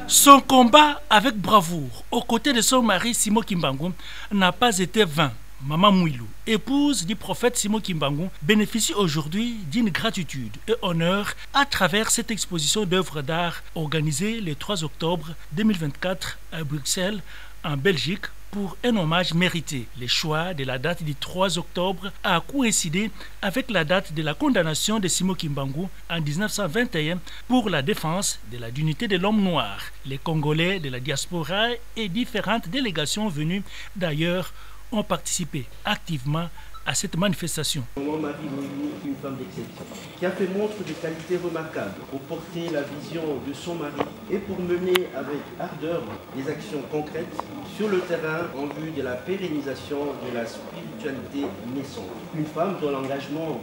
Son combat avec bravoure aux côtés de son mari Simon Kimbangu n'a pas été vain. Maman Mouilou, épouse du prophète Simon Kimbangu, bénéficie aujourd'hui d'une gratitude et honneur à travers cette exposition d'œuvres d'art organisée le 3 octobre 2024 à Bruxelles, en Belgique, pour un hommage mérité. Le choix de la date du 3 octobre a coïncidé avec la date de la condamnation de Simon Kimbangu en 1921 pour la défense de la dignité de l'homme noir. Les Congolais de la diaspora et différentes délégations venues d'ailleurs ont participé activement à cette manifestation. Maman Marie Mouilou, une femme d'exception, qui a fait montre de qualités remarquables pour porter la vision de son mari et pour mener avec ardeur des actions concrètes sur le terrain en vue de la pérennisation de la spiritualité naissante. Une femme dont l'engagement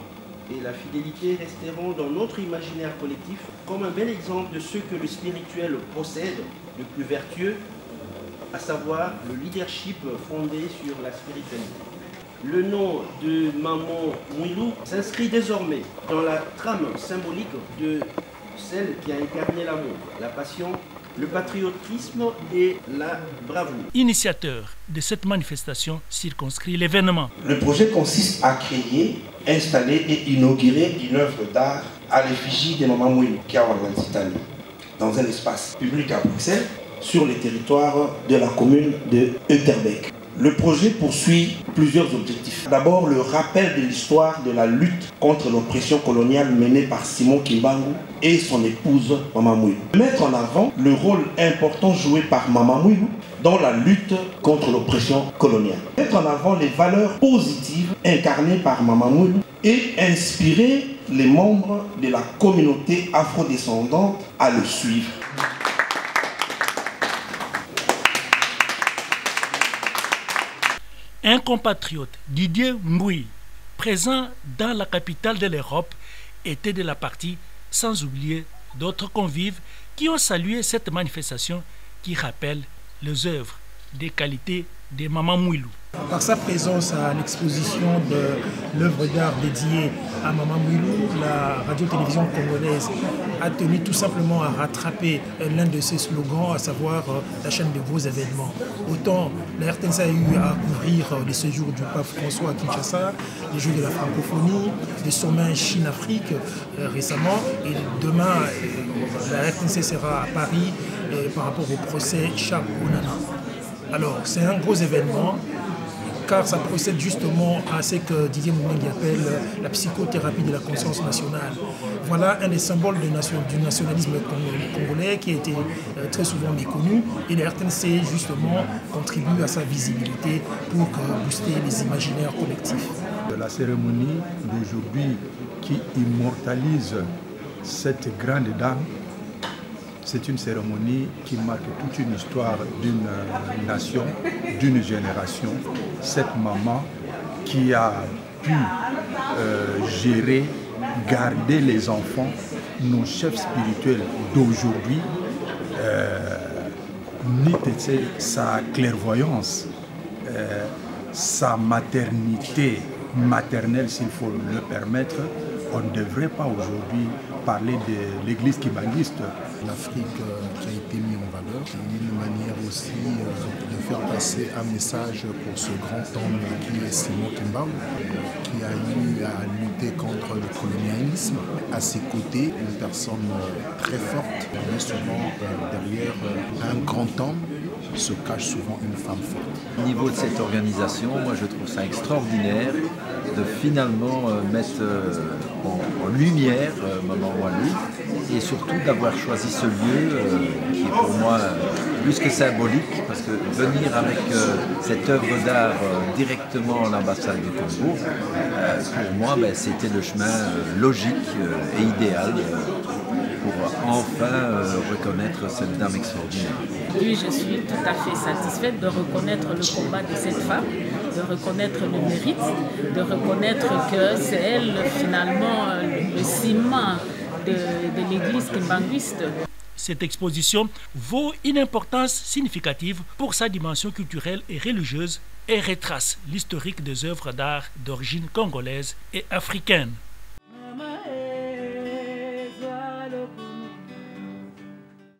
et la fidélité resteront dans notre imaginaire collectif comme un bel exemple de ce que le spirituel possède de plus vertueux, à savoir le leadership fondé sur la spiritualité. Le nom de Maman Mouilou s'inscrit désormais dans la trame symbolique de celle qui a incarné l'amour, la passion, le patriotisme et la bravoure. Initiateur de cette manifestation circonscrit l'événement. Le projet consiste à créer, installer et inaugurer une œuvre d'art à l'effigie de Maman Mouilou, qui a cette année, dans un espace public à Bruxelles, sur le territoire de la commune de Uiterbeek. Le projet poursuit plusieurs objectifs. D'abord, le rappel de l'histoire de la lutte contre l'oppression coloniale menée par Simon Kimbangu et son épouse Maman Mouilou. Mettre en avant le rôle important joué par Maman Mouilou dans la lutte contre l'oppression coloniale. Mettre en avant les valeurs positives incarnées par Maman Mouilou et inspirer les membres de la communauté afrodescendante à le suivre. Un compatriote, Didier Mboui, présent dans la capitale de l'Europe, était de la partie, sans oublier d'autres convives qui ont salué cette manifestation qui rappelle les œuvres des qualités de Maman Mouilou. Par sa présence à l'exposition de l'œuvre d'art dédiée à Maman Mouilou, la radio-télévision congolaise a tenu tout simplement à rattraper l'un de ses slogans, à savoir la chaîne de gros événements. Autant la RTNC a eu à couvrir les séjours du pape François à Kinshasa, les Jeux de la francophonie, des sommets Chine-Afrique récemment, et demain la RTNC sera à Paris par rapport au procès Charles Onana. Alors c'est un gros événement, car ça procède justement à ce que Didier Moumengi appelle la psychothérapie de la conscience nationale. Voilà un des symboles du nationalisme congolais qui a été très souvent méconnu, et la RTNC justement contribue à sa visibilité pour booster les imaginaires collectifs. La cérémonie d'aujourd'hui qui immortalise cette grande dame, c'est une cérémonie qui marque toute une histoire d'une nation, d'une génération. Cette maman qui a pu gérer, garder les enfants, nos chefs spirituels d'aujourd'hui, sa clairvoyance, sa maternité maternelle, s'il faut le permettre. On ne devrait pas aujourd'hui parler de l'église kimbanguiste. L'Afrique qui a été mise en valeur, une manière aussi de faire passer un message pour ce grand homme qui est Simon Kimbangu, qui a eu à lutter contre le colonialisme. À ses côtés, une personne très forte, mais souvent derrière un grand homme se cache souvent une femme forte. Au niveau de cette organisation, moi je trouve ça extraordinaire de finalement mettre en lumière Maman Mouilou, et surtout d'avoir choisi ce lieu qui est pour moi plus que symbolique, parce que venir avec cette œuvre d'art directement à l'ambassade du Congo, pour moi c'était le chemin logique et idéal pour enfin reconnaître cette dame extraordinaire. Oui, je suis tout à fait satisfaite de reconnaître le combat de cette femme, de reconnaître le mérite, de reconnaître que c'est elle finalement le ciment de l'église kimbanguiste. Cette exposition vaut une importance significative pour sa dimension culturelle et religieuse et retrace l'historique des œuvres d'art d'origine congolaise et africaine.